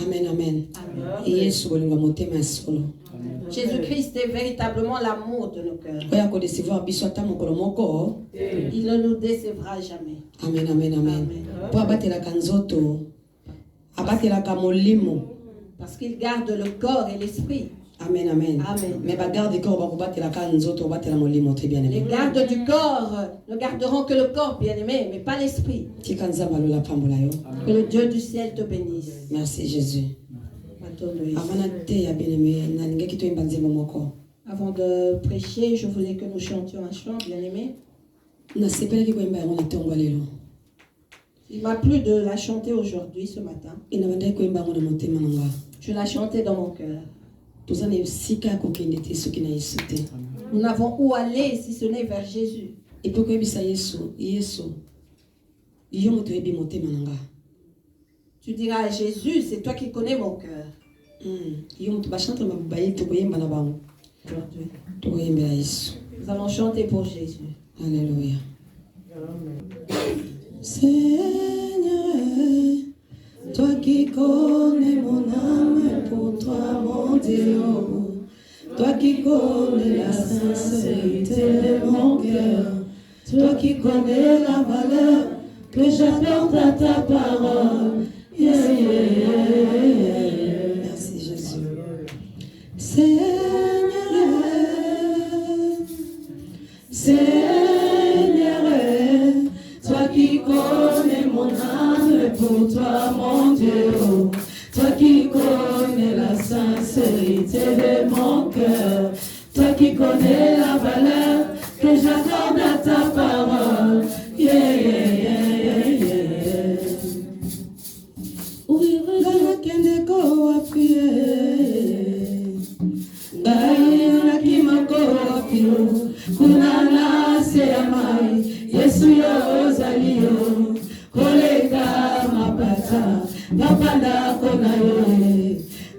Amen, amen. Jésus-Christ est véritablement l'amour de nos cœurs. Il ne nous décevra jamais. Amen, amen, amen. Parce qu'il garde le corps et l'esprit. Amen, amen. Amen. Mais les gardes du corps ne garderont que le corps, bien-aimé, mais pas l'esprit. Que le Dieu du ciel te bénisse. Merci Jésus. Avant de prêcher, je voulais que nous chantions un chant, bien-aimé. Il m'a plu de la chanter aujourd'hui, ce matin. Je la chantais dans mon cœur. Nous n'avons où aller si ce n'est vers Jésus. Tu diras à Jésus, c'est toi qui connais mon cœur. Nous allons chanter pour Jésus. Alléluia. Seigneur, toi qui connais mon âme, pour toi mon Dieu, toi qui connais la sincérité de mon cœur, toi qui connais la valeur que j'apporte à ta parole. Yeah, yeah, yeah. Merci Jésus. Seigneur, Seigneur, toi qui connais mon âme, pour toi mon Dieu, toi qui connais la sincérité de mon cœur, toi qui connais la valeur que j'accorde à ta parole. Yeah, yeah, yeah, yeah, yeah. Ouvre kende ko a prier, gaïna ki mako a pio, kunana se amai, Yesu yo zalio, koleka mapata, papanda kona yo,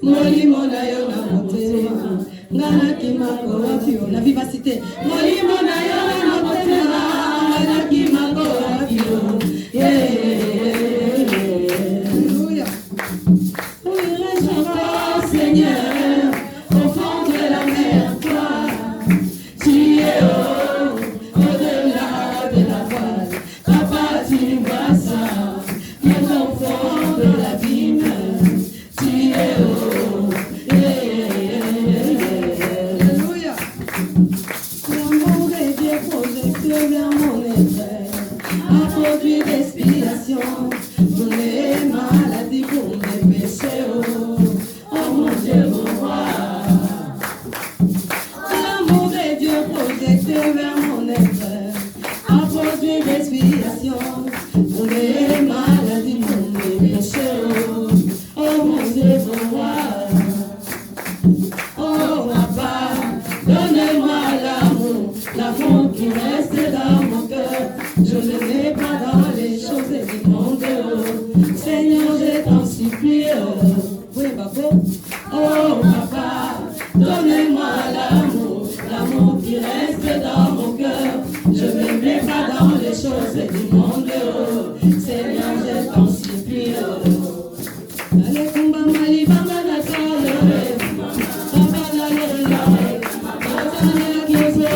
molimo na yo na motema, ngana ki mako a pio, la vivacité, molimo na yo na motema, ngana ki mako a pio, Seigneur, au fond de la mer, toi, tu es au-delà de la voile. Papa, tu vois ça, même au fond de l'abîme, tu es Alléluia. L'amour est Dieu projecté vers mon être, a produit l'expiation pour les maladies, pour mes péchés. Oh mon Dieu, mon roi, l'amour de Dieu projecté vers mon être a produit l'expiation pour les maladies, pour mes péchés. Oh mon Dieu, mon roi, oh papa, donne-moi l'amour qui reste dans mon cœur. Je ne mets pas dans les choses du monde. Seigneur, je t'en supplie. Oui, papa. Oh papa, donnez-moi l'amour qui reste dans mon cœur. Je ne mets pas dans les choses du monde. Seigneur, je t'en supplie. Allez, kumba mali banga na tole, baba na lela, baba na kiso,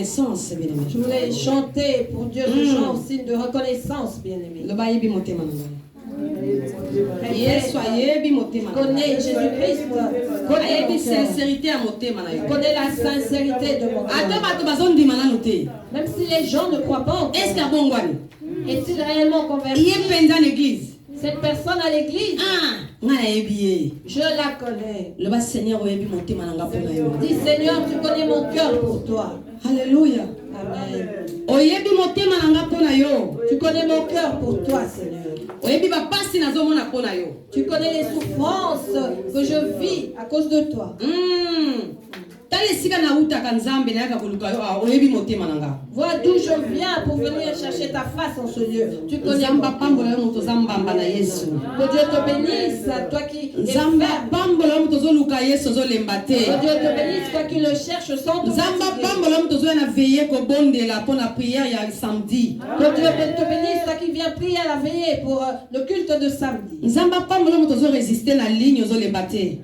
reconnaissance, bien-aimé. Je voulais chanter pour Dieu ce chant en signe de reconnaissance, bien-aimé. Connais Jésus-Christ. Connais la sincérité de mon cœur. Même si les gens ne croient pas en toi. Est-il réellement converti? Cette personne à l'église, je la connais. Dis Seigneur, tu connais mon cœur pour toi. Alléluia. Amen. Tu Tu connais mon cœur pour toi, Seigneur. Tu connais les souffrances que je vis à cause de toi. Vois d'où je viens pour venir chercher ta face en ce lieu. Tu connais mon cœur. Que Dieu te bénisse, toi qui es ferme. Que Dieu te bénisse, toi qui le cherches sans te fatiguer. Que Dieu te bénisse, toi qui viens prier à la veillée pour le culte de samedi.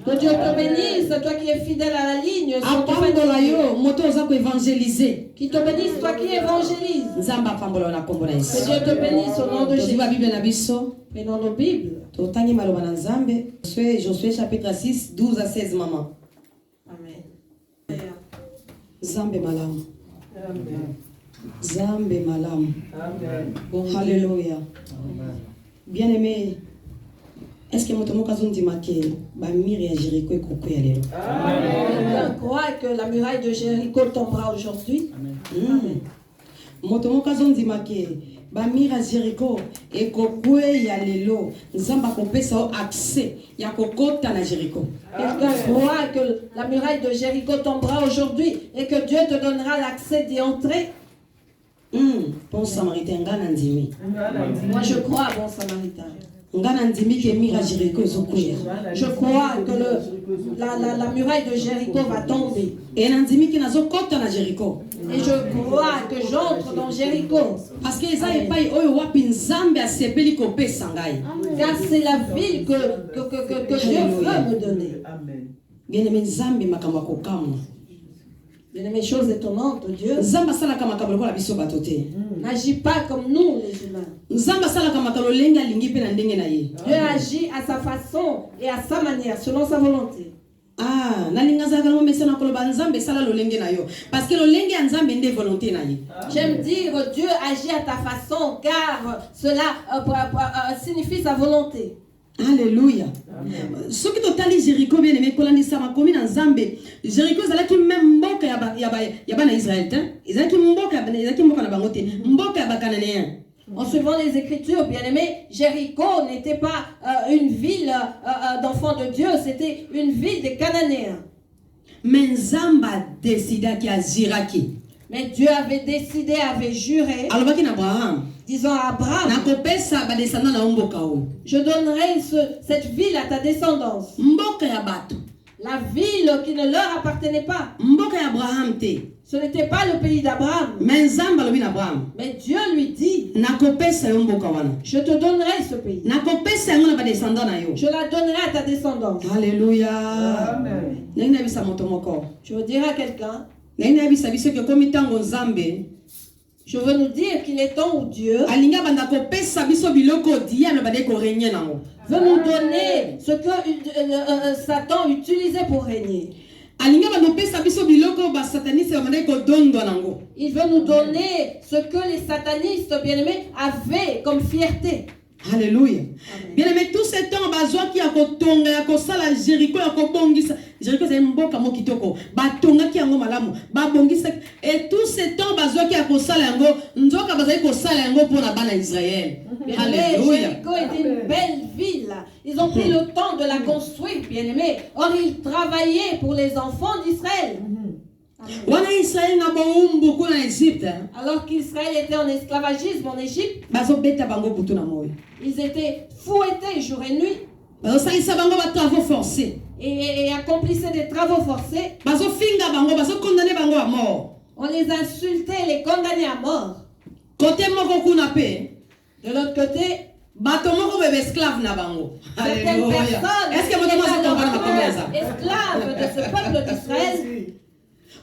Que Dieu te bénisse, toi qui es fidèle à la ligne. Qui te bénisse, toi qui évangélise. Que Dieu te bénisse au nom de Jésus. Prenons nos Bibles. Josué chapitre 6, 12 à 16, maman. Amen. Zambe malam. Zambe malam. Alléluia. Bien-aimé, est-ce que mon occasion de marquer Bamir et Jéricho et Koko y aller? Quelqu'un croit que la muraille de Jéricho tombera aujourd'hui? Mon occasion de marquer Bamir et Jéricho et Koko y aller. Nzamba kopesa accès ya kokota na Jéricho. Quelqu'un croit que la muraille de Jéricho tombera aujourd'hui et que Dieu te donnera l'accès d'y entrer? Bon samaritain ngana ndimi. Moi je crois, bon samaritain. Je crois que la muraille de Jéricho va tomber. Et je crois que j'entre dans Jéricho. Parce que car c'est la ville que Dieu veut me donner. Bien-aimé, Bien-aimé, choses étonnantes, Dieu n'agit pas comme nous, les humains. Dieu agit à sa façon et à sa manière, selon sa volonté. J'aime dire Dieu agit à ta façon car cela signifie sa volonté. Alléluia. Ce qui totali Jéricho bien aimé kolandi sama komi na Nzambe. Jéricho zalaki même mboka ya bana Israël hein. Ezalaki mboka na bango te. Mboka ya bakananéen. En suivant les Écritures, bien aimé, Jéricho n'était pas une ville d'enfants de Dieu, c'était une ville des Cananéens. Mais Nzamba décida qu'il y a Ziraki. Mais Dieu avait décidé, avait juré, disant à Abraham, je donnerai cette ville à ta descendance. La ville qui ne leur appartenait pas. Ce n'était pas le pays d'Abraham. Mais Dieu lui dit, je te donnerai ce pays. Je la donnerai à ta descendance. Alléluia. Je veux dire à quelqu'un, je veux nous dire qu'il est temps où Dieu veut nous donner ce que Satan utilisait pour régner. Il veut nous donner ce que les satanistes bien-aimés avaient comme fierté. Alléluia. Bien aimé, tout ce temps, bazoa qui a kotonga, ya kosala Jéricho, ya kobongisa. Jéricho c'est mboka mo kitoko. Batonga ki yango malamu. Ba bongisa. Et tout ce temps, bazoa qui a kosala yango, nzoka bazali kosala yango pour la bana Israël. Alléluia. Jéricho est une belle ville. Ils ont pris le temps de la construire, bien aimé. Or ils travaillaient pour les enfants d'Israël. Alors qu'Israël était en esclavagisme en Égypte, ils étaient fouettés jour et nuit et accomplissaient des travaux forcés. On les insultait, les condamnait à mort. De l'autre côté, certaines personnes esclaves de ce peuple d'Israël,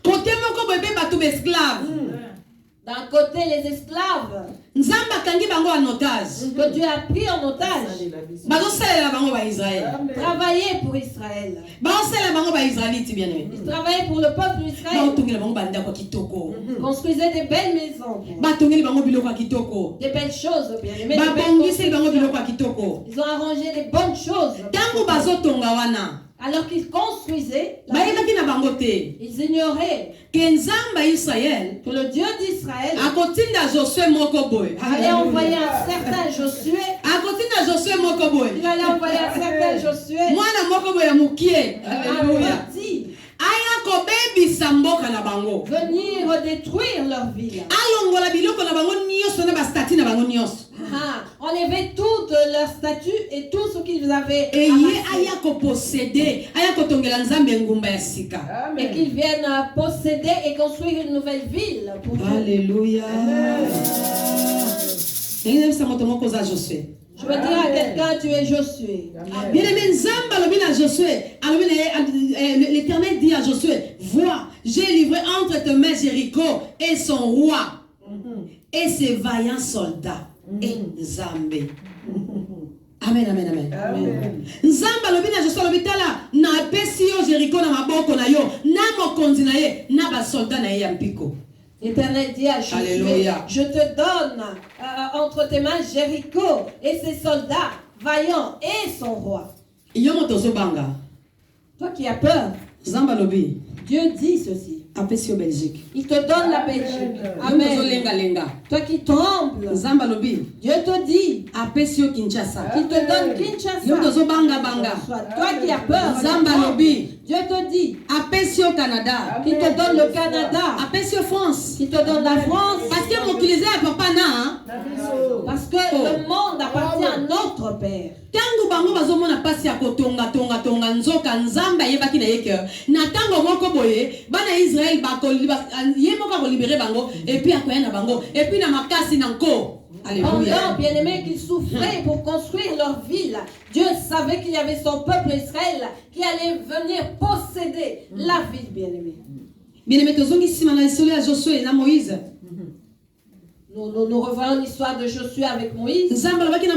Côté moko bébé batou esclave. D'un côté, les esclaves que Dieu a pris en otage. Travailler pour Israël. Ils travaillaient pour le peuple d'Israël. Construisaient des belles maisons. Des belles choses, bien aimés. Ils ont arrangé des bonnes choses. Alors qu'ils construisaient, ils ignoraient que le Dieu d'Israël allait envoyer un certain Josué. Il allait envoyer un certain Josué. Venir détruire leur ville. Enlever toutes leurs statues et tout ce qu'ils avaient et qu'ils viennent posséder et construire une nouvelle ville pour Dieu. Alléluia. Je veux dire à quelqu'un, tu es Josué. L'Éternel dit à Josué, vois, j'ai livré entre tes mains Jéricho et son roi et ses vaillants soldats. Et Nzambe. Amen, amen, amen. Nzamba lobina Josué lobitala na pesio Jéricho na maboko na yo na mokonzi na ye na ba soldat na ye ya mpiko. L'Éternel dit à Josué, je te donne entre tes mains Jéricho et ses soldats vaillants et son roi. Toi qui as peur, Dieu dit ceci. Il te donne la Belgique. Amen. Toi qui trembles, Dieu te dit qu'il te donne Kinshasa. Toi qui as peur, Dieu te dit qu'il te donne le Canada, qu'il te donne la France. Parce que le monde appartient à notre Père. Tango bango bazomona pasi ya kotonga nzoka nzamba yebaki na yeke na tango moko boye bana Israël bakoliba yemoka ko libérer bango et puis akoyana bango et puis na makasi na nko. Pendant, bien-aimés, qu'ils souffraient pour construire leur ville, Dieu savait qu'il y avait son peuple Israël qui allait venir posséder la ville, bien-aimés. Bien-aimés, tozongi sima na isole ya Josué na Moïse. Nous revoyons l'histoire de Josué avec Moïse. Dieu avait dit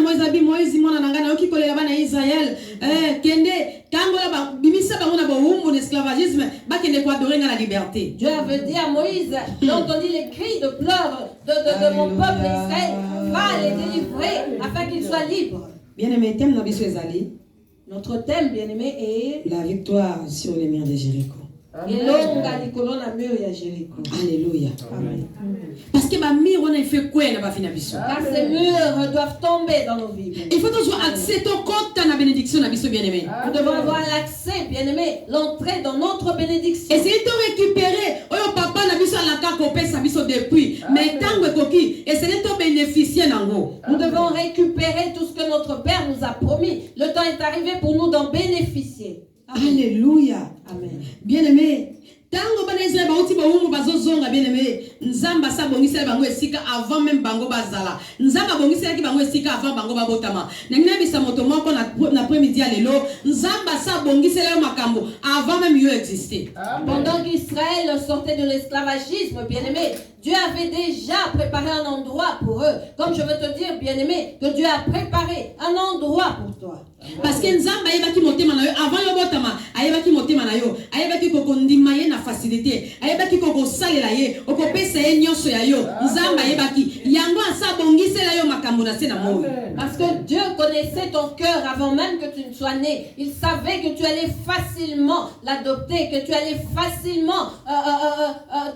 à Moïse, j'ai entendu les cris de pleurs de mon peuple Israël, va les délivrer afin qu'ils soient libres. Notre thème, bien-aimé, est la victoire sur les murs de Jéricho. Alléluia. Amen. Parce que car ces murs doivent tomber dans nos vies. Il faut toujours accepter la bénédiction bien-aimé. Nous devons avoir l'accès, bien-aimé, l'entrée dans notre bénédiction. Essayez de récupérer papa na biso la sa biso depuis mais tango koki essayez de bénéficier nango. Nous devons récupérer tout ce que notre Père nous a promis. Le temps est arrivé pour nous d'en bénéficier. Alléluia. Amen. Bien-aimé, tango bana Israël bauti ba umu bazozonga bien-aimé, nzamba sa bongisa bango esika avant même bango bazala. Nzamba bongisa ki bango esika avant bango babotama. Nengina bisa moto moko na après-midi à lelo, nzamba sa bongisa la makambo avant même yo exister. Pendant qu'Israël sortait de l'esclavagisme, bien-aimé, Dieu avait déjà préparé un endroit pour eux. Comme je veux te dire, bien-aimé, que Dieu a préparé un endroit pour toi. Parce que nzamba ayebaki motema na yo avant yo botama, ayebaki motema na yo, ayebaki kokondima ye na facilité, ayebaki kokosalela ye, okopesa ye nyonso ya yo. Nzamba ayebaki yango asa bongisela yo makambo na se na moyo. Parce que Dieu connaissait ton cœur avant même que tu ne sois né. Il savait que tu allais facilement l'adopter, que tu allais facilement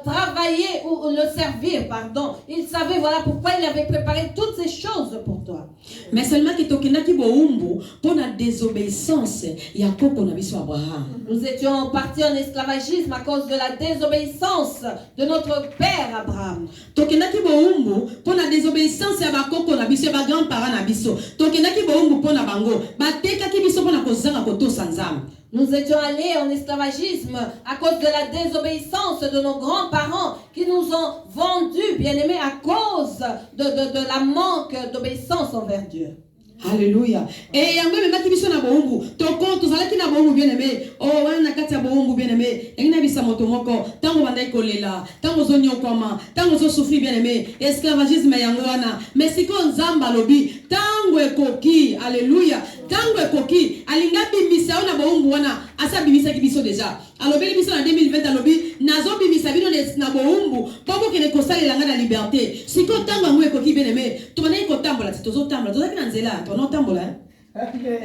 travailler ou le servir, pardon. Il savait, voilà pourquoi il avait préparé toutes ces choses pour toi. Mais seulement que tokendaki boumbu pour la désobéissance ya koko na biso Abraham. Nous étions partis en esclavagisme à cause de la désobéissance de notre père Abraham. Tokendaki boumbu pour la désobéissance ya bakoko na biso ba grand-parents na biso. Tokendaki boumbu pour na bango batekaki biso pour na kozanga kotosa nzambe. Nous étions allés en esclavagisme à cause de la désobéissance de nos grands-parents qui nous ont vendus, bien-aimés, à cause de la manque d'obéissance envers Dieu. Alléluia. Et yango me maki biso na boumbu. To compte zalaki na boumbu bien aimé. Oh wana kati ya boumbu bien aimé. Engina bisa moto moko. Tango bandai kolela. Tango zonyo koma. Tango zo souffrir bien aimé. Esclavagisme yango wana. Mais siko nzamba lobi. Tango ekoki. Alléluia. Tango ekoki. Alinga bimisa na boumbu wana. Asa bimisa ki biso déjà. Alobi biso na 2020 alobi. Nazo bimisa bino na boumbu. Popo kene kosali langa na liberté. Siko tango yango ekoki bien aimé. To bandai kotambola. Tozo tambola. Tozo kina nzela.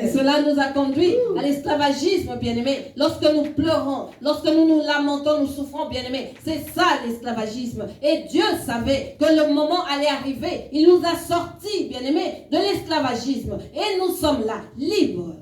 Et cela nous a conduit à l'esclavagisme, bien-aimés. Lorsque nous pleurons, lorsque nous nous lamentons, nous souffrons, bien-aimés. C'est ça l'esclavagisme. Et Dieu savait que le moment allait arriver. Il nous a sortis, bien-aimés, de l'esclavagisme. Et nous sommes là, libres.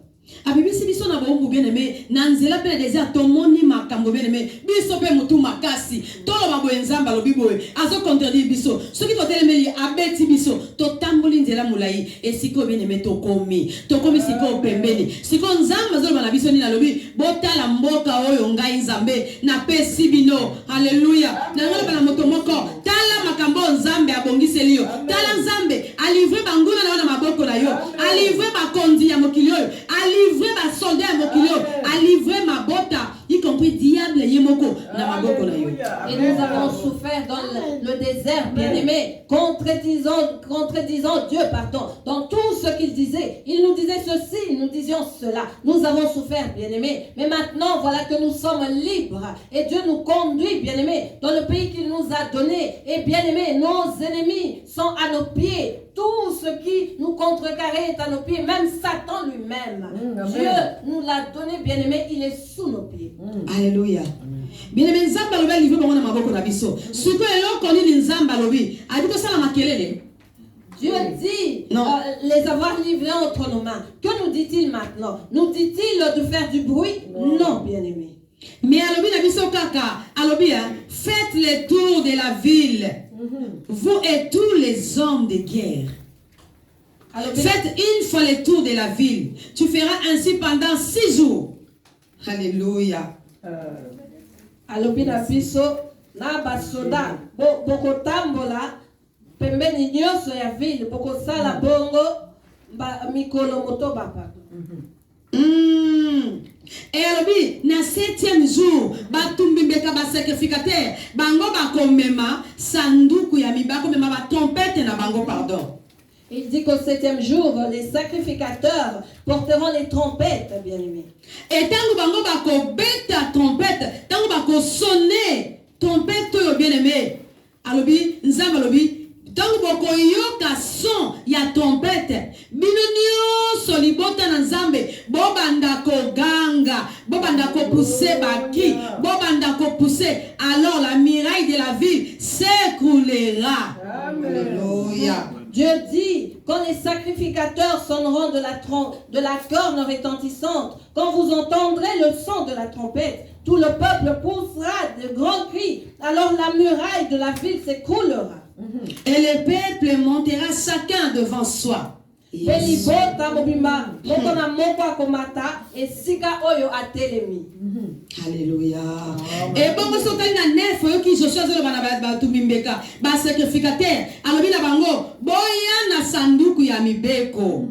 Abibisi biso na boumbu bien aimé nanzela pe désert tomoni makambo bien aimé biso pe mutu makasi tolo mabo enzamba lobi boye azo contredire biso soki to telemeli abeti biso to tamboli nzela mulai esiko bien aimé to komi siko pembeni siko nzamba zo na biso ni na lobi botala mboka oyo ngai nzambe na pesi bino haleluya na ngala bana moto moko tala makambo nzambe abongiseli yo tala nzambe alivre banguna na wana maboko na yo alivre bakondi ya mokili oyo livrer ma soldat à Mokilio, à livrer ma bota, y compris diable yemoko na maboko na yo. Et nous avons souffert dans le désert, bien-aimé, contredisant Dieu, pardon, dans tout ce qu'il disait. Il nous disait ceci, nous disions cela. Nous avons souffert, bien-aimé, mais maintenant, voilà que nous sommes libres. Et Dieu nous conduit, bien-aimé, dans le pays qu'il nous a donné. Et bien-aimé, nos ennemis sont à nos pieds. Tout ce qui nous contrecarre est à nos pieds, même Satan lui-même. Dieu nous l'a donné, bien-aimé, il est sous nos pieds. Alléluia. Bien-aimé, nzamba lobi livre bango na maboko na biso. Siko eloko ni nzamba lobi, adiko sala makelele. Dieu dit les avoir livrés entre nos mains. Que nous dit-il maintenant? Nous dit-il de faire du bruit? Non, bien-aimé. Mais alobi na biso kaka, alobi faites le tour de la ville. Vous et tous les hommes de guerre. Faites une fois le tour de la ville. Tu feras ainsi pendant 6 jours. Alléluia. Alobi na biso na basoda boko tambola pembeni nyonso ya ville boko sala bongo mikolo moto bapa. Et alobi na 7e jour batumbimeka ba sacrificateur bango bakomema sanduku ya mibako mema ba trompette na bango pardon. Il dit qu'au 7e jour, les sacrificateurs porteront les trompettes, bien-aimés. Et tant que bango bako beta trompette, tant que bako sonner trompette, bien-aimé. Alobi nzamba alobi tant que bako yoka son ya trompette. Binonio solibota na nzambe, bobanda ko ganga, bobanda ko pousser baki, bobanda ko pousser. Alors la muraille de la ville s'écroulera. Alléluia. Dieu dit, quand les sacrificateurs sonneront de la corne retentissante, quand vous entendrez le son de la trompette, tout le peuple poussera de grands cris. Alors la muraille de la ville s'écroulera. Et le peuple montera chacun devant soi. Yes. Alléluia. Et bon, so na nef qui Joshua zo bana ba tumimbeka ba sacrificateur alobi na bango boya na sanduku ya mibeko.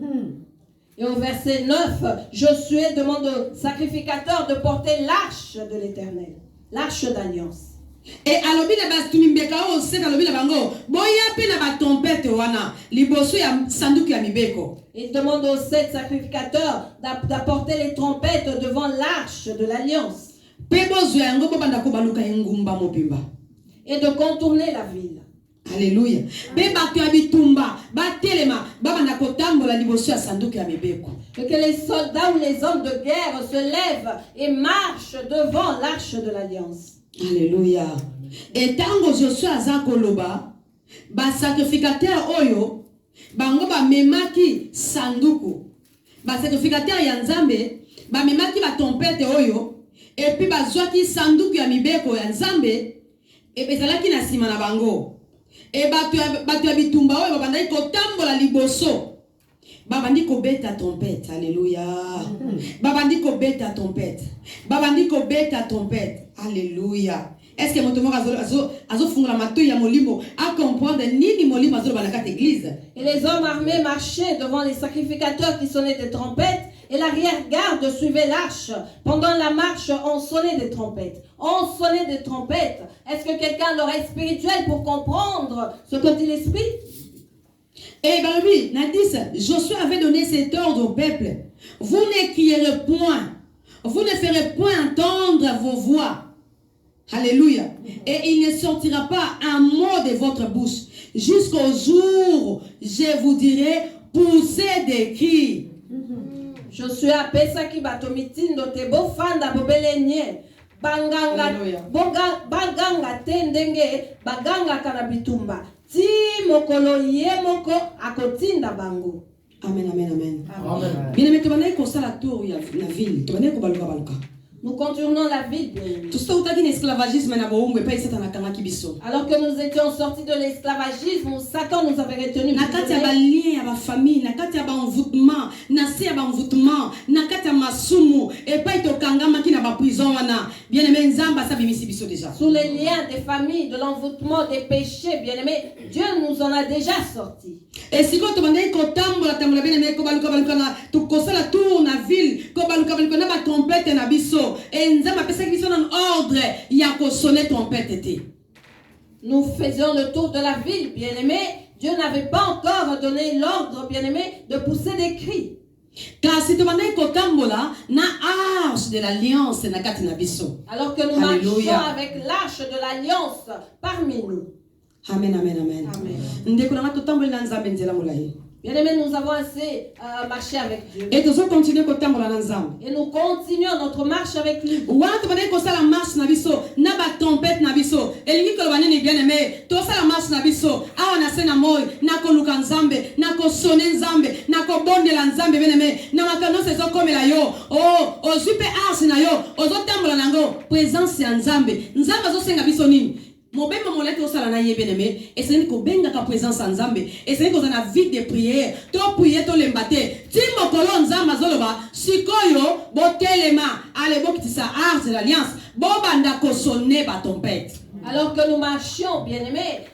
Et au verset 9, Josué demande aux sacrificateurs de porter l'arche de l'Éternel, l'arche d'alliance. Et alobi na ba tumimbeka o se alobi na bango boya pe na ba trompette wana liboso ya sanduku ya mibeko. Il demande aux 7 sacrificateurs d'apporter les trompettes devant l'arche de l'alliance. Et de contourner la ville. Alléluia. Et que les soldats ou les hommes de guerre se lèvent et marchent devant l'arche de l'alliance. Alléluia. Et tango Joshua azakoloba, ba sacrificateur oyo, bango ba memaki sanduku. Ba sacrificateur ya nzambe, ba memaki ba trompette oyo, et puis ba zwaki sanduku ya mibeko ya nzambe, et bezalaki na sima na bango. Et batu ya bitumba oyo babandaki kotambola liboso. Babandi ko beta trompette, alléluia. Babandi ko beta trompette. Babandi ko beta trompette, alléluia. Est-ce que mon azo fungula matu ya molimo a comprendre nini molimo azo banaka église? Et les hommes armés marchaient devant les sacrificateurs qui sonnaient des trompettes, et l'arrière-garde suivait l'arche. Pendant la marche, on sonnait des trompettes. On sonnait des trompettes. Est-ce que quelqu'un a l'oreille spirituelle pour comprendre ce que dit l'esprit? Et bien lui, Nadis, Josué avait donné cet ordre au peuple. Vous ne crierez point. Vous ne ferez point entendre vos voix. Alléluia. Et il ne sortira pas un mot de votre bouche. Jusqu'au jour, je vous dirai, poussez des cris. Josué apesaki bato mitindo te bofanda bobelenye banganga baganga te ndenge baganga kana bitumba ti mokolo ye moko akotinda bango. Amen, amen, amen. Bien aimé, tu vas aller construire la tour, la ville. Tu vas aller construire la ville. Nous contournons la ville. Alors que nous étions sortis de l'esclavagisme, Satan nous avait retenus. Sous les liens des familles, de l'envoûtement, des péchés, bien-aimés, Dieu nous en a déjà sortis. Et si tu vas nous faisions le tour de la ville, bien-aimé. Dieu n'avait pas encore donné l'ordre, bien-aimé, de pousser des cris. Car si tu vas na arche de l'alliance na kati na biso. Alors que nous marchons avec l'arche de l'alliance parmi nous. Amen, amen, amen. Amen. Bien-aimés, nous avons assez marché avec Dieu. Et nous continuons notre marche avec lui. Mobemba molete osala na ye bien-aimé et c'est ko benga ka présence en Nzambe et c'est ko na vie de prière to prier to lembate timo kolo Nzamba zoloba sikoyo botelema ale bokitisa arche de l'alliance bobanda ko sonner ba trompette. Alors que nous marchions, bien-aimés,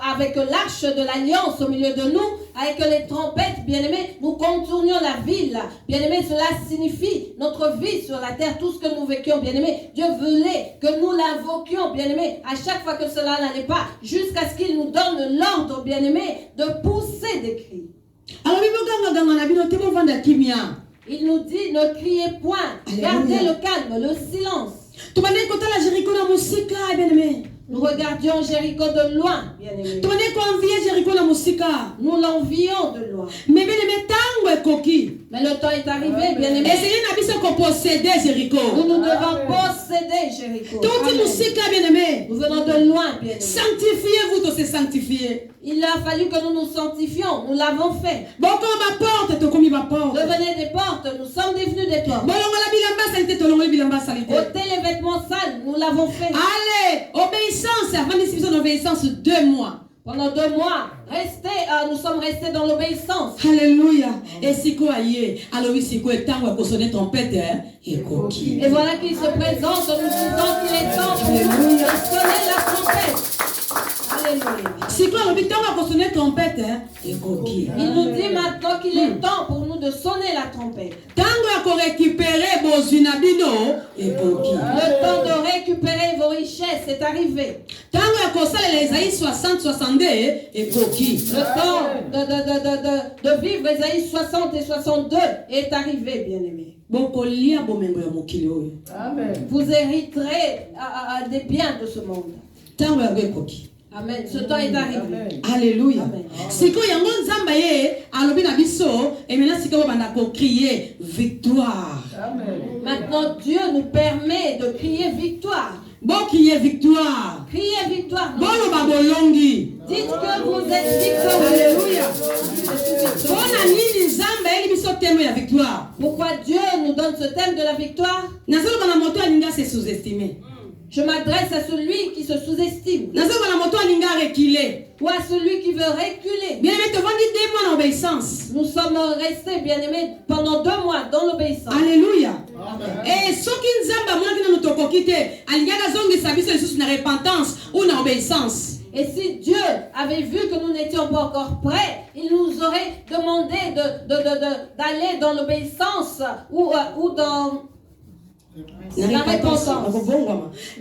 avec l'arche de l'alliance au milieu de nous, avec les trompettes, bien-aimés, nous contournions la ville. Bien-aimés, cela signifie notre vie sur la terre, tout ce que nous vécuons, bien-aimés. Dieu voulait que nous l'invoquions, bien-aimés, à chaque fois que cela n'allait pas, jusqu'à ce qu'il nous donne l'ordre, bien-aimés, de pousser des cris. Il nous dit, ne criez point, gardez le calme, le silence. Nous regardions Jéricho de loin, bien-aimé. Nous l'envions de loin. Mais le temps est arrivé, bien-aimé. Nous devons posséder Jéricho. Nous venons de loin, bien-aimé. Sanctifiez-vous de se sanctifier. Il a fallu que nous nous sanctifions. Nous l'avons fait. Devenez des portes. Nous sommes devenus des portes. Ôtez les vêtements sales. Nous l'avons fait. Allez, obéissance. Avant de obéissance, 2 mois. Pendant 2 mois, nous sommes restés dans l'obéissance. Alléluia. Et si quoi y alors oui, si quoi est temps qu'on sonne trompette et voilà qu'il se présente. Nous disons qu'il est temps pour nous de sonner la trompette. Alléluia. Si quoi le temps qu'on sonne trompette et il nous dit maintenant qu'il est temps pour nous de sonner la trompette. Tango récupérer vos unabino et le temps de récupérer vos richesses est arrivé. Tango les Isaïe 60 62 et le temps de vivre Isaïe 60 et 62 est arrivé, bien-aimés. Vous hériterez des biens de ce monde. Amen. Ce temps est arrivé. Alléluia. Si ko yango nzamba ye alobi na biso et maintenant si ko banda ko crier victoire. Amen. Maintenant Dieu nous permet de crier victoire. Bon crier victoire. Criez victoire. Bon lo babolongi. Dites que vous êtes victorieux. Alléluia. Bona nini nzamba eli biso thème ya victoire. Pourquoi Dieu nous donne ce thème de la victoire? Nazalo bana moto alinga se sous-estimer. Je m'adresse à celui qui se sous-estime. Ou à celui qui veut reculer. Bien-aimé, te vendis 2 mois en obéissance. Nous sommes restés, bien-aimés, pendant 2 mois dans l'obéissance. Alléluia. Et ce qui nous a amené à notre côté, il y a des gens qui savent une repentance ou une obéissance. Et si Dieu avait vu que nous n'étions pas encore prêts, il nous aurait demandé d'aller dans l'obéissance ou dans la repentance.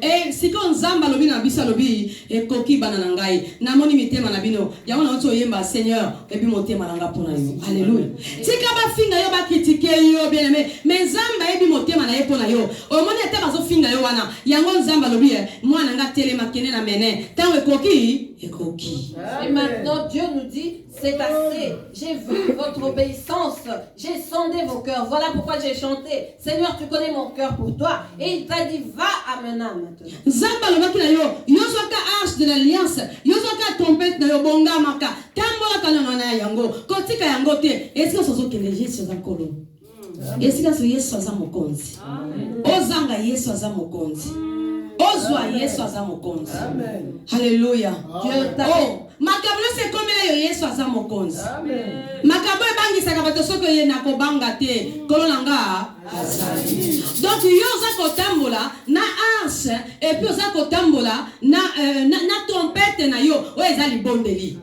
Et si on zamba lobi na bisa lobi e koki banana ngai na moni mitema na bino ya wana oto yemba Seigneur e bi motema na nga pona yo. Alléluia. Tika ba finga yo ba critiquer yo bien aimé mais zamba e bi motema na ye pona yo. O moni ete bazo finga yo wana yango zamba lobi mwana nga telema kene na mene tango e koki e koki. Et maintenant Dieu nous dit c'est assez. J'ai vu votre obéissance, j'ai sondé vos cœurs. Voilà pourquoi j'ai chanté. Seigneur, tu connais mon cœur pour toi. Et il t'a dit, va à Mena maintenant. Zamba lo bakina yo, yo soka arche de l'alliance, yo soka trompette na yo bonga maka. Tambola kana na yango, kotika yango te. Est-ce que sozo kende Yesu za kolo? Est-ce que Yesu za mokonzi? Ozanga Yesu za mokonzi. Ozwa Yesu za mokonzi. Alléluia. Dieu t'a makablo se komela yo Yesu za mokonzi. Makabo ebangisa ka bato soko ye na kobanga te. Kolonanga azali. Donc yo za kotambola na arche et puis za kotambola na trompette na yo o ezali bondeli.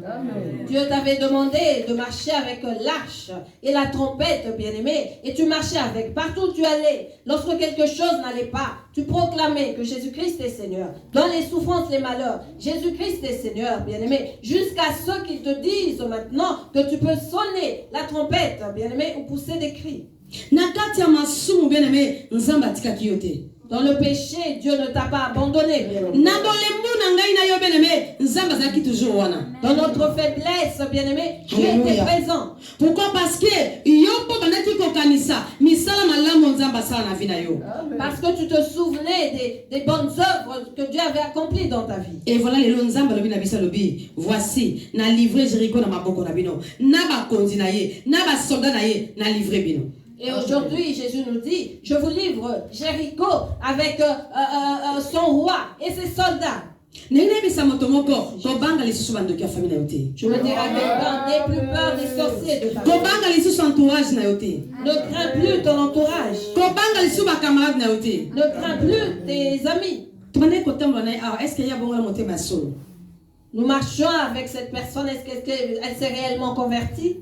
Dieu t'avait demandé de marcher avec l'arche et la trompette, bien-aimé, et tu marchais avec. Partout où tu allais, lorsque quelque chose n'allait pas, tu proclamais que Jésus-Christ est Seigneur. Dans les souffrances, les malheurs, Jésus-Christ est Seigneur, bien-aimé, jusqu'à ce qu'ils te disent maintenant que tu peux sonner la trompette, bien-aimé, ou pousser des cris. Dans le péché, Dieu ne t'a pas abandonné. Dans notre faiblesse, bien-aimé, Dieu était présent. Pourquoi? Parce que parce que tu te souvenais des bonnes œuvres que Dieu avait accomplies dans ta vie. Et voilà, voici, na livré Jéricho na maboko na bino, na ba konzi na ye, na ba soldat na ye, na livré bino. Et aujourd'hui, Jésus nous dit, je vous livre Jéricho avec son roi et ses soldats. Je veux dire à quelqu'un, n'aie plus peur des sorciers de ta vie. Ne crains plus ton entourage. Ne crains plus tes amis. Nous marchons avec cette personne, est-ce qu'elle s'est réellement convertie?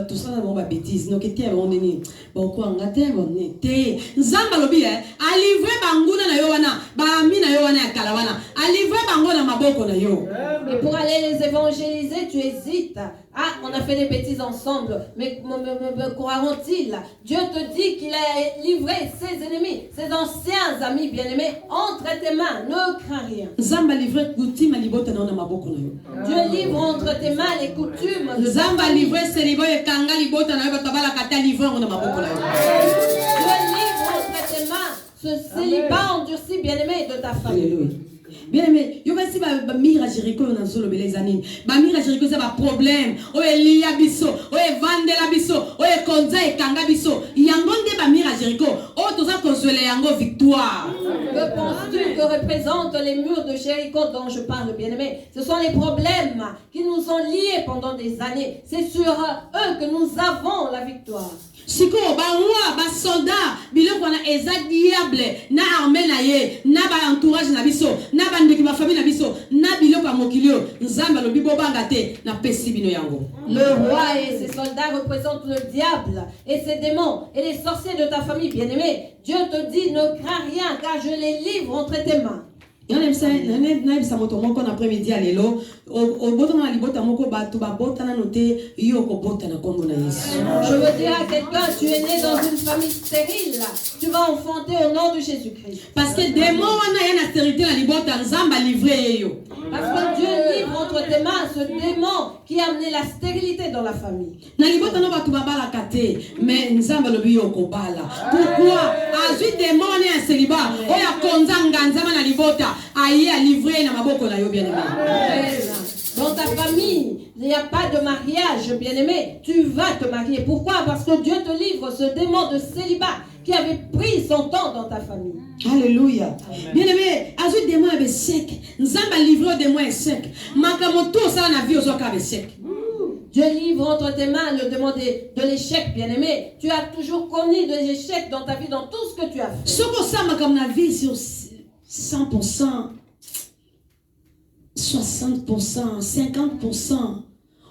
Tout ça na ba bêtise no kete ba oneni ba ko ngate ba nete nzamba lobi a livrer banguna na yo wana ba mi na yo wana ya kala wana a livrer bangona maboko na yo. Et pour aller les évangéliser, tu hésites. Ah, on a fait des bêtises ensemble, mais me croiront-ils? Dieu te dit qu'il a livré ses ennemis, ses anciens amis bien-aimés, entre tes mains, ne crains rien. Nzamba livrer coutume libota na maboko na yo. Dieu livre entre tes mains les coutumes. Nzamba livrer célibat kanga libota na yo bakabala kata livrer na maboko na yo. Dieu livre entre tes mains ce célibat endurci bien-aimé de ta famille. Alléluia. Bien aimé, yo basi ba mira Jéricho na solo belezani. Ba mira Jéricho c'est ba problème. O elia biso, o evandela biso, o ekonza ekanga biso. Yango nde ba mira Jéricho. O toza consoler yango victoire. Que penses-tu que représentent les murs de Jéricho dont je parle, bien-aimé? Ce sont les problèmes qui nous ont liés pendant des années. C'est sur eux que nous avons la victoire. Siko ba roi ba soldat biloko na eza diable na armée na ye na ba entourage na biso na ba ndeki ba famille na biso na biloko mokilio nzamba lo bibo banga te na pesi bino yango. Le roi et ses soldats représentent le diable et ses démons et les sorciers de ta famille, bien-aimé. Dieu te dit ne crains rien car je les livre entre tes mains. Je veux dire à quelqu'un, tu es né dans une famille stérile. Tu vas enfanter au nom de Jésus-Christ. Parce que démon parce que Dieu livre entre tes mains ce démon qui a amené la stérilité dans la famille. Mais pourquoi? Dans ta famille, il n'y a pas de mariage, bien-aimé. Tu vas te marier. Pourquoi? Parce que Dieu te livre ce démon de célibat qui avait pris son temps dans ta famille. Alléluia. Bien-aimé, ajoute des mots avec sec. Nzamba livre des mots sec. Makamoto ça na vie aux sec. Dieu livre entre tes mains le demander de l'échec, bien-aimé. Tu as toujours connu des échecs dans ta vie, dans tout ce que tu as fait. Ce que ça m'a comme la vie sur 100%, 60%, 50%.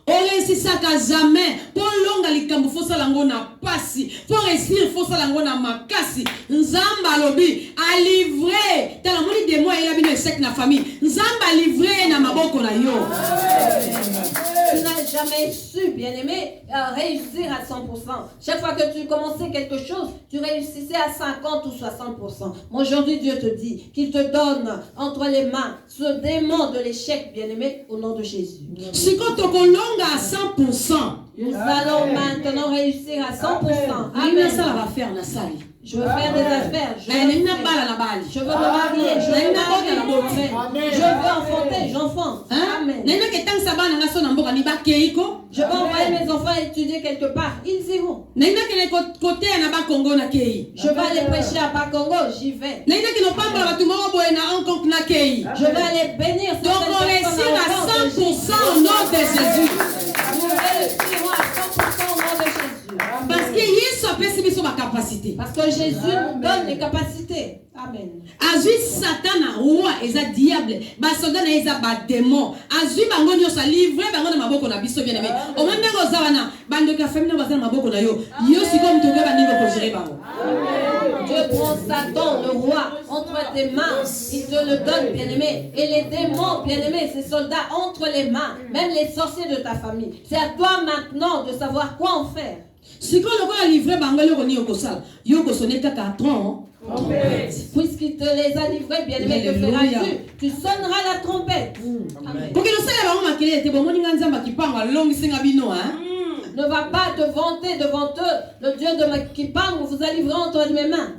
Olesi saka jamais pour longa likambo fosa lango na pasi pour réussir fosa lango na makasi nzamba lobi a livré tala moni de moi il a bino échec na famille nzamba livré na maboko na yo. Tu n'as jamais su, bien-aimé, réussir à 100%. Chaque fois que tu commençais quelque chose, tu réussissais à 50 ou 60%. Mais aujourd'hui, Dieu te dit qu'il te donne entre les mains ce démon de l'échec, bien-aimé, au nom de Jésus. Si quand tu longa à 100%, nous allons maintenant réussir à 100%. Amen. Ça va faire la salle. Je veux faire des affaires. Je veux me marier. Je veux enfanter. J'enfante. Amen. Je vais envoyer mes enfants étudier quelque part. Ils iront. Je vais aller prêcher à Bakongo. J'y vais. Je vais aller bénir. Donc on réussit à 100% au nom de Jésus. Nous réussirons à 100% au nom de Jésus. Parce que Jésus nous donne les capacités. Amen. Azui Satan roi eza diable ba soldat na eza ba démon azui bango nyosa livre bango na maboko na biso bien-aimé o mande ko zawana bando ka famille na bazana maboko na yo yo siko mtoka bandingo ko gérer bango. Dieu prend Satan le roi entre tes mains, il te le donne bien-aimé, et les démons bien-aimés, ces soldats entre les mains, même les sorciers de ta famille. C'est à toi maintenant de savoir quoi en faire. Si quand on a livré bango yo koni okosala yo kosone kaka tron. Puisqu'il te les a livrés, bien-aimé, que feras-tu? Tu sonneras la trompette. Pour que nous sachions que nous sommes ne va pas te vanter devant eux, le Dieu de Makipang vous a livré entre mes mains.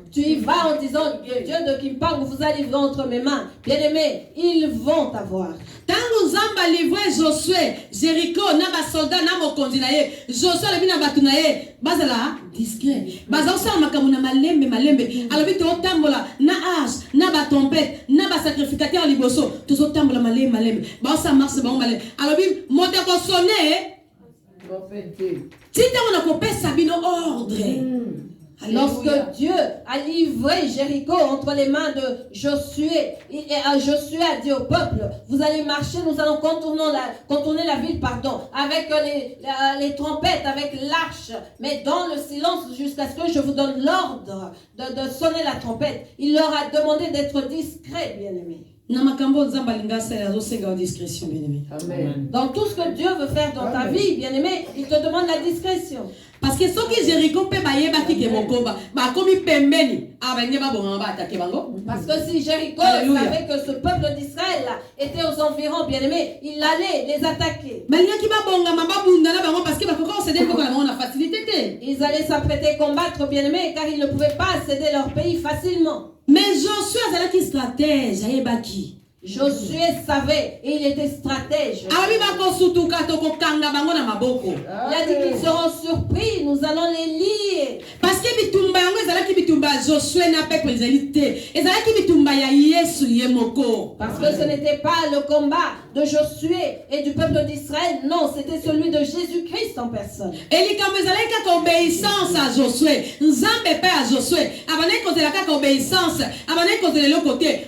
Tu y vas en disant, Dieu de Kimpang vous a livré entre mes mains. Bien-aimé, ils vont t'avoir. Tango Zamba livré Josué, Jéricho, Naba soldat, Nabo Kondinaye, Josué le bina batunaye, Bazala, discret. Bazala makamuna malembe, alabite otambola, na âge, Naba tempête, Naba sacrificateur liboso, tous otambola malembe, Basa marche, bon malembe. Alabi, monte ko sonné, Tita on a coupé Sabino ordre. Lorsque Dieu a livré Jéricho entre les mains de Josué, et Josué a dit au peuple, vous allez marcher, nous allons contourner la ville, avec les trompettes, avec l'arche, mais dans le silence jusqu'à ce que je vous donne l'ordre de sonner la trompette. Il leur a demandé d'être discrets, bien-aimés. Dans tout ce que Dieu veut faire dans ta vie, bien-aimé, il te demande la discrétion. Parce que ceux qui Jéricho peut bailler parce que si Jéricho savait que ce peuple d'Israël était aux environs, bien-aimés, il allait les attaquer. Ils allaient s'apprêter combattre, bien-aimés, car ils ne pouvaient pas céder leur pays facilement. Mais Josué est qui stratège, Josué savait et il était stratège. Il a dit qu'ils seront surpris, nous allons les lier. Parce que parce que ce n'était pas le combat de Josué et du peuple d'Israël, non, c'était celui de Jésus-Christ en personne. Et obéissance à Josué, Nzambe pas à Josué, obéissance,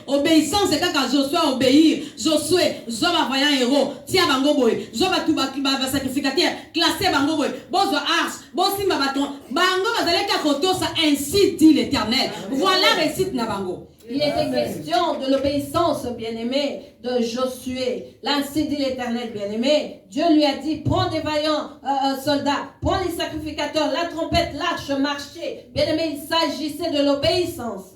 obéissance c'est quand Josué obéir, Josué, Zoba voyant héros, Tia Bangoboy, Zoba Tuba sacrificateur, classé Bangoboy, Bozo Ars, Bosimba Baton, Bango Bazaleka Kotosa, ainsi dit l'Éternel. Voilà récite Nabango. Il était question de l'obéissance, bien-aimé, de Josué. L'ainsi dit l'Éternel, bien-aimé. Dieu lui a dit, prends des vaillants soldats, prends les sacrificateurs, la trompette, l'arche, marcher. Bien-aimé, il s'agissait de l'obéissance.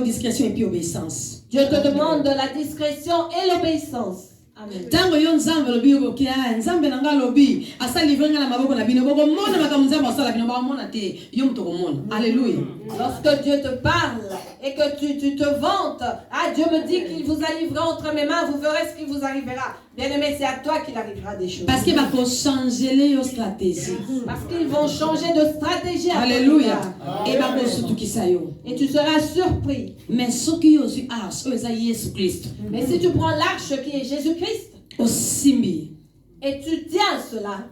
Discrétion et puis obéissance. Dieu te demande de la discrétion et l'obéissance. Amen. Alléluia. Lorsque Dieu te parle et que tu te vantes, Dieu me dit qu'il vous a livré entre mes mains, vous verrez ce qui vous arrivera. Bien-aimé, c'est à toi qu'il arrivera des choses. Parce qu'ils vont changer les stratégies. Parce qu'ils vont changer de stratégie. Alléluia. Et tu seras surpris. Mais ce qui est aussi arche, c'est Jésus-Christ. Mais si tu prends l'arche qui est Jésus-Christ, et tu tiens cela,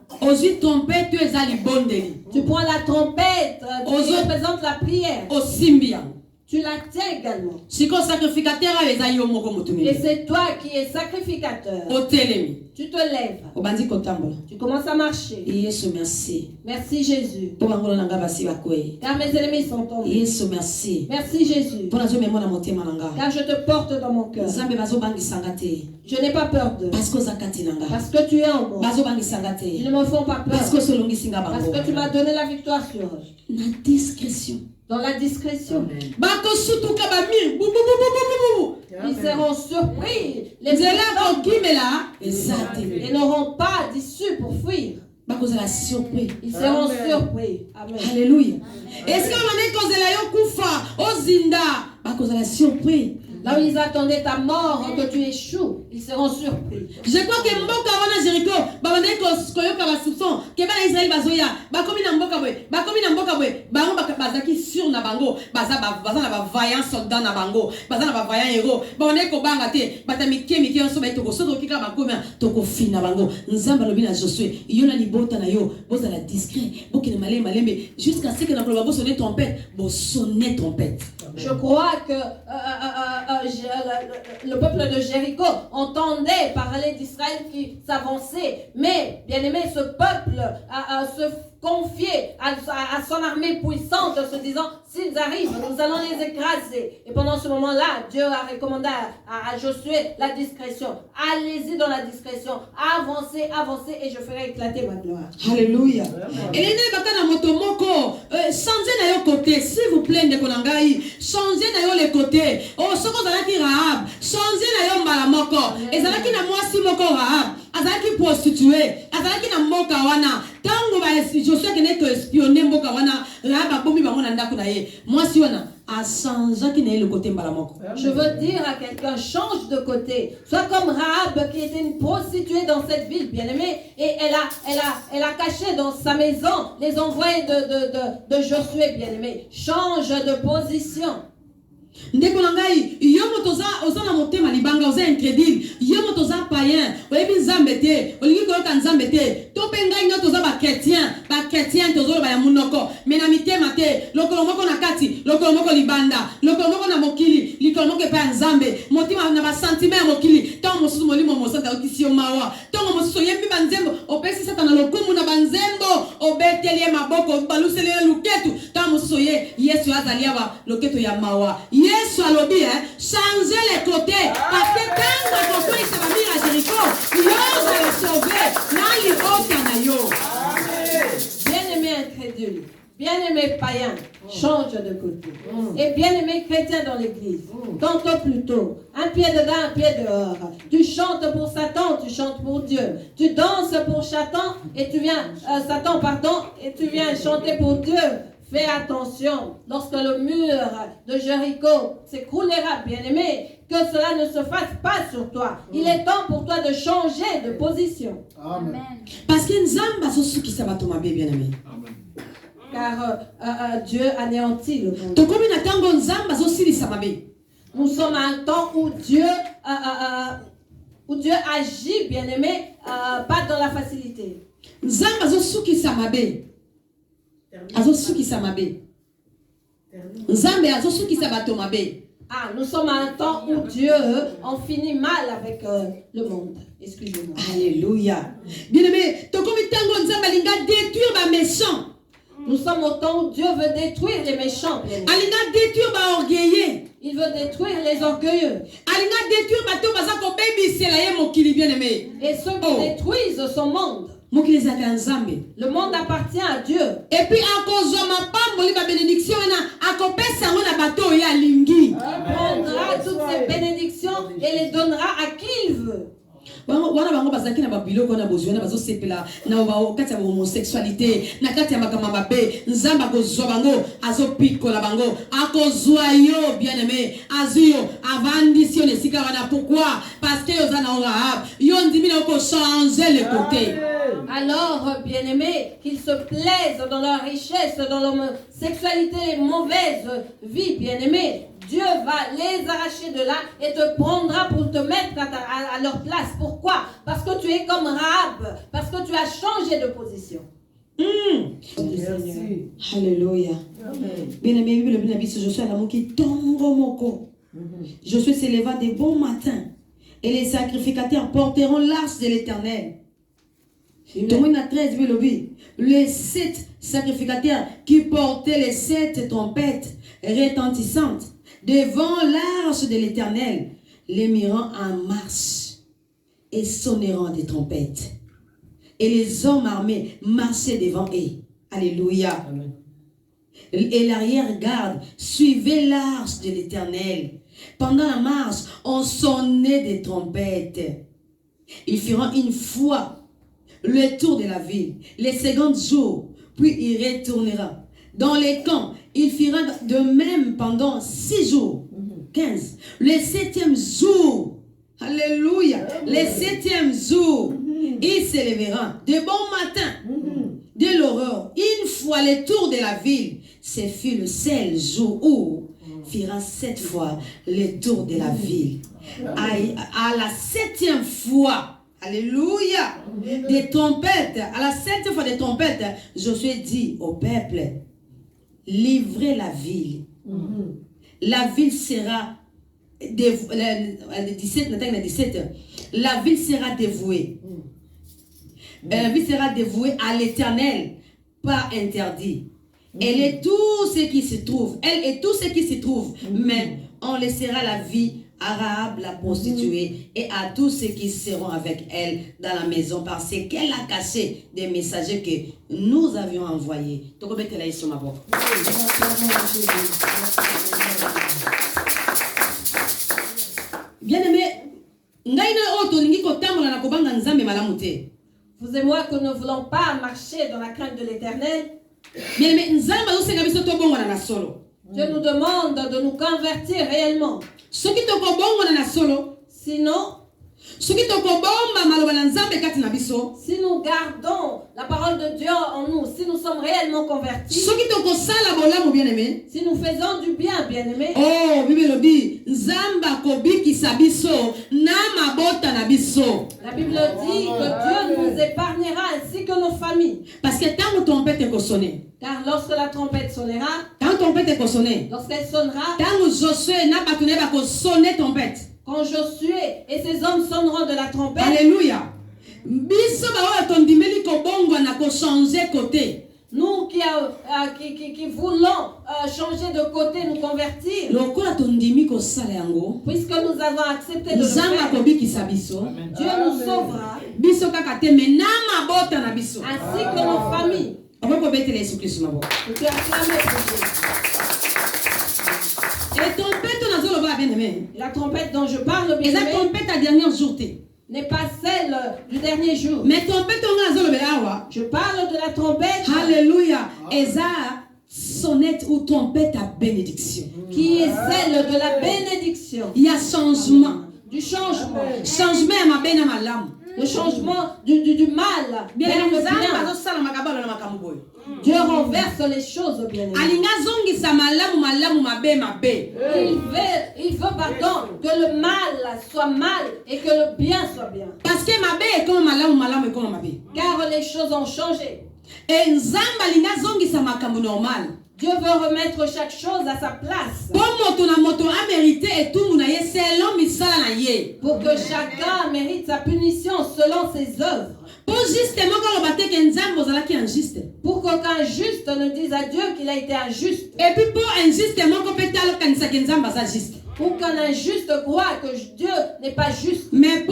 tu prends la trompette qui représente la prière, tu la tiens également. Et c'est toi qui es sacrificateur. Tu te lèves. Tu commences à marcher. Merci Jésus. Car mes ennemis sont tombés. Merci Jésus. Car je te porte dans mon cœur. Je n'ai pas peur d'eux. Parce que tu es en moi. Ils ne me font pas peur. Parce que tu m'as donné la victoire sur eux. La discrétion. Dans la discrétion. Ils seront surpris. Ils n'auront pas d'issue pour fuir. Ils seront surpris. Amen. Alléluia. Est-ce que surpris? Là où ils attendaient ta mort, que tu échoues, ils seront surpris. Je crois que Mboka wana Jericho, babane koyoka ba soupçon, ke bana Israël bazoya, bakomi na mboka boy, bango bazaki sur na bango, baza na ba vaillant soldat na bango, baza na ba vaillant héros, babane ko banga te, batamike mike onso ba itoko soto kika bakomi toko fina bango. Nzamba lobi na Josué, yona libota na yo, boza la discret, bokene malembe jusqu'à ce que na koloba bo sonner trompette, bo sonner trompette. Je crois que le peuple de Jéricho entendait parler d'Israël qui s'avançait. Mais, bien aimé, ce peuple se confiait à son armée puissante en se disant, s'ils arrivent, nous allons les écraser. Et pendant ce moment-là, Dieu a recommandé à Josué la discrétion. Allez-y dans la discrétion. Avancez et je ferai éclater ma gloire. Alléluia. Changez na yo côté, s'il vous plaît, Ndekonangai. Changez na yo les côtés. Oh, soko zalaki Rahab. Changez na yo mbala moko. Ezalaki na mwasi moko Rahab. Azalaki prostituée. Azalaki na mboka wana. Tango ba Josué kene ko espionner mboka wana. Rahab abomi bango na ndako na ye. Mwasi wana changeaki na ye le côté mbala moko. Je veux dire à quelqu'un, change de côté. Sois comme Rahab qui était une prostituée dans cette ville, bien-aimée, et elle a caché dans sa maison les envoyés de Josué, bien-aimé. Change de position. Ndeko nangai yomo toza ozana motema libanga oza incrédule yomo toza païen oyebi nzambe te olingi koyoka nzambe te to pe ngai nyo toza ba chrétien tozo ba ya munoko mais na mitema te lokolo moko na kati lokolo moko libanda lokolo moko na mokili likolo moko pa nzambe motima na ba sentiment ya mokili tant mosusu molimo mosanta okisi yo mawa tant mosusu yembi banzembo opesi satana lokumu na banzembo obeteli maboko balusele luketu tant mosusu ye Yesu azalia ba loketo ya mawa. Yesu alobi, changez les côtés. Parce que quand on construit sa famille à Jéricho, Dieu va le sauver. Bien-aimé incrédule, bien-aimé païen, change de côté. Et bien-aimé chrétien dans l'église, tantôt plutôt, un pied dedans, un pied dehors. Tu chantes pour Satan, tu chantes pour Dieu. Tu danses pour Satan et tu viens, et tu viens chanter pour Dieu. Fais attention, lorsque le mur de Jéricho s'écroulera, bien-aimé, que cela ne se fasse pas sur toi. Il est temps pour toi de changer de position. Amen. Parce que bien-aimé. Car Dieu anéantit le monde. Nous sommes à un temps où Dieu agit, bien-aimé, pas dans la facilité. Nous sommes à un temps où Dieu en finit mal avec le monde. Excusez-moi. Alléluia. Bien-aimé, nous sommes au temps où Dieu veut détruire les méchants. Il veut détruire les orgueilleux. Et ceux qui détruisent son monde. Le monde appartient à Dieu. Et puis à cause de ma femme, bénédiction, il prendra toutes ces bénédictions et les donnera à qui il veut. wana bango bazaki na babiloko na bozwana bazosepela na kati ya homosexualité na kati ya makambo mabe nzamba kozwa bango azopikola bango akozwa yo bien aimé azuyo avandisi yo nesika wana. Pourquoi? Parce que yo za na Rahab yo ndimi na ko changer les côtés. Alors, bien-aimés, qu'ils se plaisent dans leur richesse, dans l'homosexualité, mauvaise vie, bien-aimés, Dieu va les arracher de là et te prendra pour te mettre à leur place. Pourquoi? Parce que tu es comme Rahab, parce que tu as changé de position. Alléluia. Bien-aimé, je suis à l'amour qui tombe moko. Je suis s'élevant des bons matins et les sacrificateurs porteront l'arche de l'Éternel. Les 7 sacrificateurs qui portaient les 7 trompettes retentissantes devant l'arche de l'Éternel les mirant en marche et sonneront des trompettes. Et les hommes armés marchaient devant eux. Alléluia. Amen. Et l'arrière-garde suivait l'arche de l'Éternel. Pendant la marche, on sonnait des trompettes. Ils feront une fois le tour de la ville, les secondes jours, puis il retournera. Dans les camps, il fera de même pendant 6 jours, 15. Le 7e jour, alléluia, le 7e jour, il s'élèvera de bon matin, de l'aurore, une fois le tour de la ville. Ce fut le seul jour où fera 7 fois le tour de la ville. À la 7e fois, alléluia, des trompettes, à la 7e fois des trompettes, Josué dit au peuple, livrez la ville. La ville sera dévouée, la ville sera dévouée. La ville sera dévouée à l'Éternel, pas interdit. Elle et tout ce qui se trouve, elle et tout ce qui se trouve, mais on laissera la vie à Rahab la prostituée et à tous ceux qui seront avec elle dans la maison parce qu'elle a caché des messagers que nous avions envoyés. Bien aimé, vous et moi que nous ne voulons pas marcher dans la crainte de l'Éternel. Bien aimé, Dieu nous demande de nous convertir réellement. Sinon, si nous gardons la parole de Dieu en nous, si nous sommes réellement convertis, si nous faisons du bien, bien-aimé, la Bible dit que Dieu nous épargnera ainsi que nos familles. Parce que tant que trompette est sonnée, car lorsque la trompette sonnera, lorsqu'elle sonnera, quand Josué et ses hommes sonneront de la trompette, alléluia. Nous qui voulons changer de côté, nous convertir, puisque nous avons accepté de le faire, Dieu nous sauvera, ainsi que nos familles. Et la trompette dont je parle, bien aimé, la trompette à dernière jour n'est pas celle du dernier jour. Mais trompette je parle de la trompette. Alléluia. Eza sonnette ou trompette à bénédiction. Qui est celle de la bénédiction. Il y a changement. Du changement. Changement à ma benne à ma lame. Le changement du mal. Bien, Dieu renverse les choses, bien aimé. Il veut pardon, que le mal soit mal et que le bien soit bien. Parce que car les choses ont changé. Et Dieu veut remettre chaque chose à sa place. Pour que chacun mérite sa punition selon ses œuvres. Pour qu'aucun juste ne dise à Dieu qu'il a été injuste. Et puis pour injustement pour qu'un injuste croit que Dieu n'est pas juste. Mais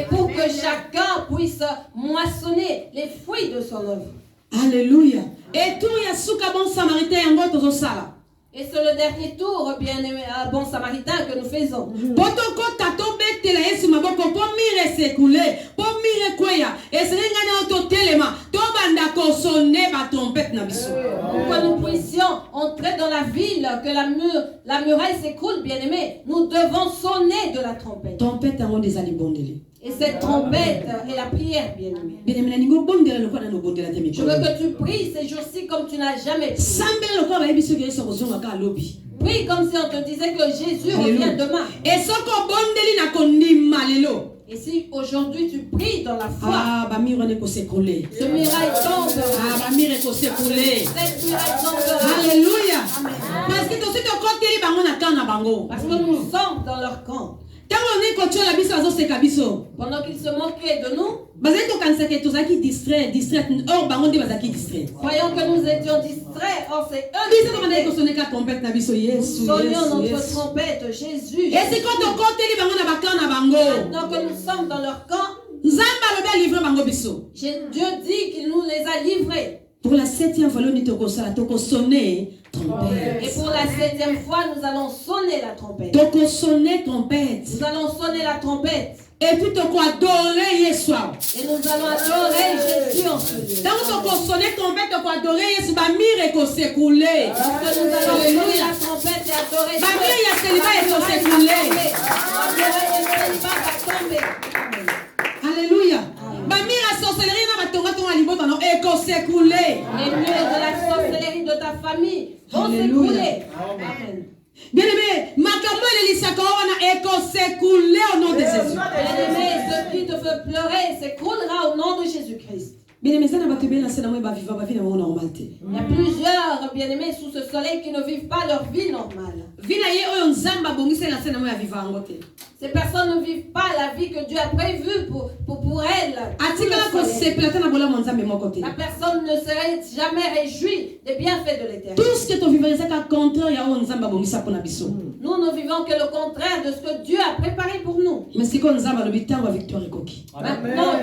pour que chacun puisse moissonner les fruits de son œuvre. Alléluia. Et tout y a souka bon samaritain en votre sala. Et c'est le dernier tour, bien aimé, bon samaritain que nous faisons. Pour que nous puissions entrer dans la ville, que la muraille s'écroule, bien aimé, nous devons sonner de la trompette. Et cette trompette est la prière, bien aimé. Je veux que tu pries ces jours-ci comme tu n'as jamais prié. Prie comme si on te disait que Jésus revient demain. Et si aujourd'hui tu pries dans la foi, ce miracle tombera. Cette muraille tombera. Alléluia. Amen. Parce que nous sommes dans leur camp. Pendant qu'ils se moquaient de nous, voyons que nous étions distraits. Or c'est eux qui sonnions notre trompette, Jésus. Maintenant que nous sommes dans leur camp, Dieu dit qu'il nous les a livrés. Pour la 7e fois, nous allons sonner trompette. Et pour la 7e fois, nous allons sonner la trompette. Nous allons sonner la trompette. Et puis tu vas adorer Jésus. Et nous allons adorer Jésus en ce lieu. Quand nous allons sonner trompette, tu vas adorer Jésus. Bamire ko s'écouler. Lorsque nous allons sonner la trompette et adorer Jésus. Bamire ya célibat ko s'écouler. Alléluia. Bamire la sorcellerie na batonga tonga libota no eko s'écouler. Les murs de la sorcellerie de ta famille vont s'écouler. Amen. Bien-aimé, makambo elisaka wana eko s'écouler au nom de Jésus. Bien-aimé, ce qui te fait pleurer s'écroulera au nom de Jésus-Christ. Il y a plusieurs bien-aimés sous ce soleil qui ne vivent pas leur vie normale. Ces personnes ne vivent pas la vie que Dieu a prévue pour elles. La personne ne serait jamais réjouie des bienfaits de l'Éternel. Nous ne vivons que le contraire de ce que Dieu a préparé pour nous. Maintenant,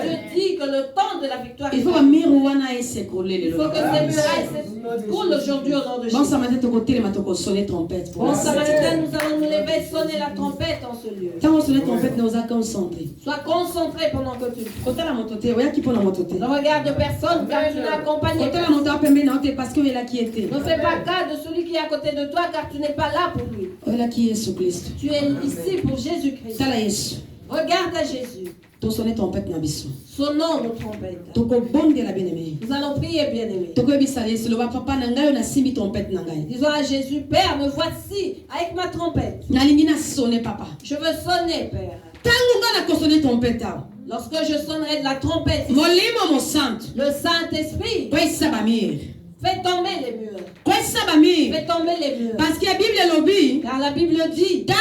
Dieu dit que le temps de la victoire est. Il faut que ces murailles s'écoulent aujourd'hui au nom de Jésus. Bon samaritain, nous allons nous lever et sonner la trompette en ce lieu. Sois concentré pendant que tu ne regarde personne car tu n'as accompagné personne. Ne fais pas cas de celui qui est à côté de toi car tu n'es pas là pour lui. Tu es ici pour Jésus-Christ. Regarde à Jésus. Sonnons nos trompettes. Nous allons prier, bien-aimé. Disons à Jésus, Père, me voici avec ma trompette. Je veux sonner, Père. Lorsque je sonnerai de la trompette, le Saint-Esprit fait tomber les murs. Fait tomber les murs. Parce que la Bible lobby, car la Bible dit que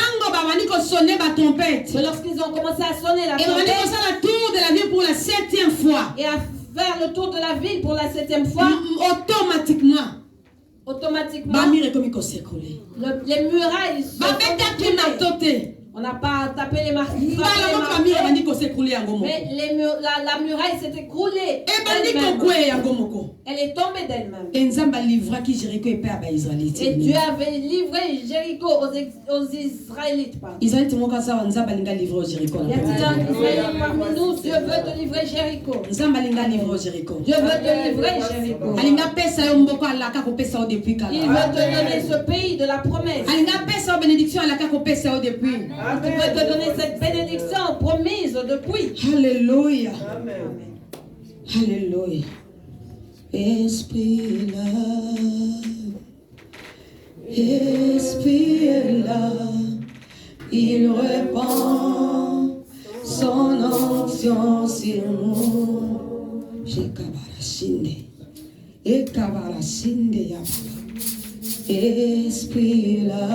lorsqu'ils ont commencé à sonner la trompette, et la tour de la ville pour la 7e fois, et à faire le tour de la ville pour la 7e fois, automatiquement, les murailles sont tombées. On n'a pas tapé les marques. Mais la muraille s'est écroulée. Elle est tombée d'elle-même. Et Dieu avait livré Jéricho aux Israélites. Il y a des Israélites parmi nous. Dieu veut te livrer Jéricho. Dieu veut te livrer Jéricho. Il veut te donner ce pays de la promesse. Il veut te donner cette bénédiction promise depuis. Alléluia. Amen. Alléluia. Esprit là, il répand son onction sur nous. J'ai kabarashinde, et kabarashinde yabala. Esprit là.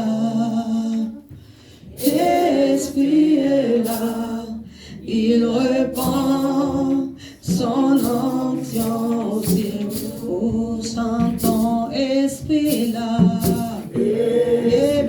Esprit est là, il répand son onction sur nous. Chantons, Esprit là. Et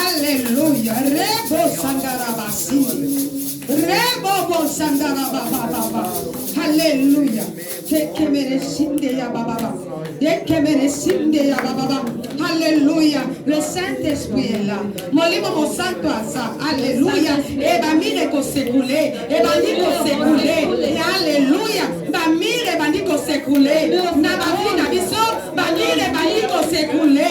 Alléluia. Alléluia. Le Saint-Esprit est là. Alléluia. Et bamire ko sekule. Et bamire ko sekule. Alléluia. Bamire bamire ko sekule. Na bafi na biso. Bamire bamire ko sekule.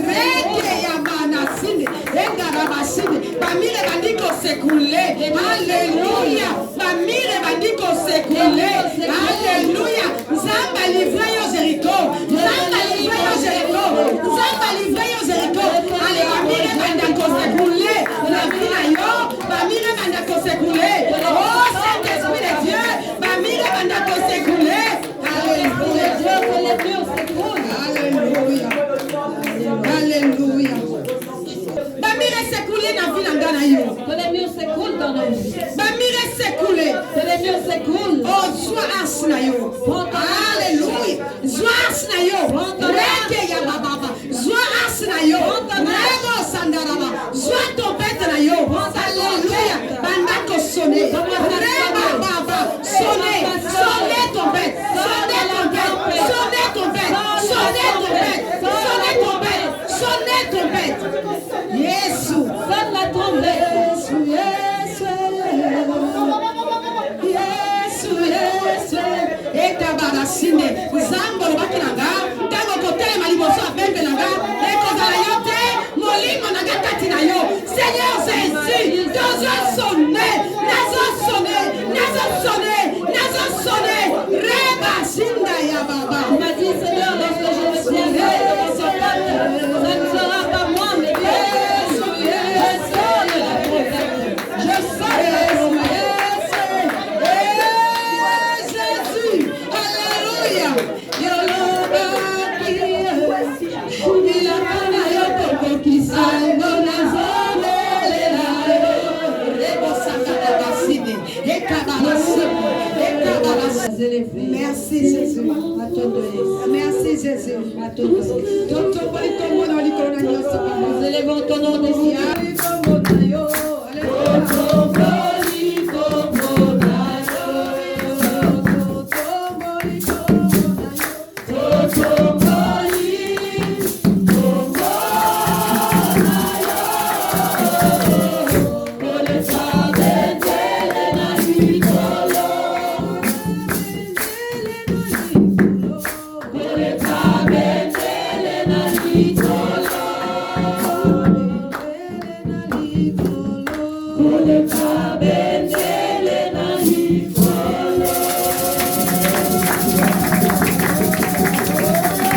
Reke ya manasine. Engarabasine. Bamire bamire ko sekule. Alléluia. Bamire bamire ko sekule. Alléluia. Zamba livre yo Jéricho. Zamba livre yo Jéricho. Zamba livre yo Jéricho. Allez, bamire banda ko sekule. La vie na yo. Bamire banda ko sekule. Oh Saint-Esprit de Dieu. Bamire banda ko sekule. Alléluia. Alléluia. Alléluia. Bamire sekule na vie na ngana yo. Que les murs s'écoulent dans nos vies. Bamire sekule. Que les murs s'écoulent. Oh, sois asna yo. Alléluia. Sois asna yo. Reke ya baba. Sois asna yo. Rebo sandaraba. Sois tombette na yo. Alléluia. Bandako sonné. Reba baba. Sonné. Sonné tombette. Sonné tombette. Sonné tombette. Sonné tombette. Sonné tombette. Sonné tombette. Yesu. Sonne la trompette. Etabarasine zambo bakinanga tango kotelema liboso apembe nanga ekozala yo te molimo nanga kati na yo Seigneur Jésus tozosone nazosone reba sinda ya baba. Il m'a dit Seigneur, lorsque je me tiendrai devant son peuple, ça ne sera pas moi mais Dieu. Je sonne la trompette. Je sonne la trompette. Jésus, alléluia. Nous élevons ton nom des cieux. Pour le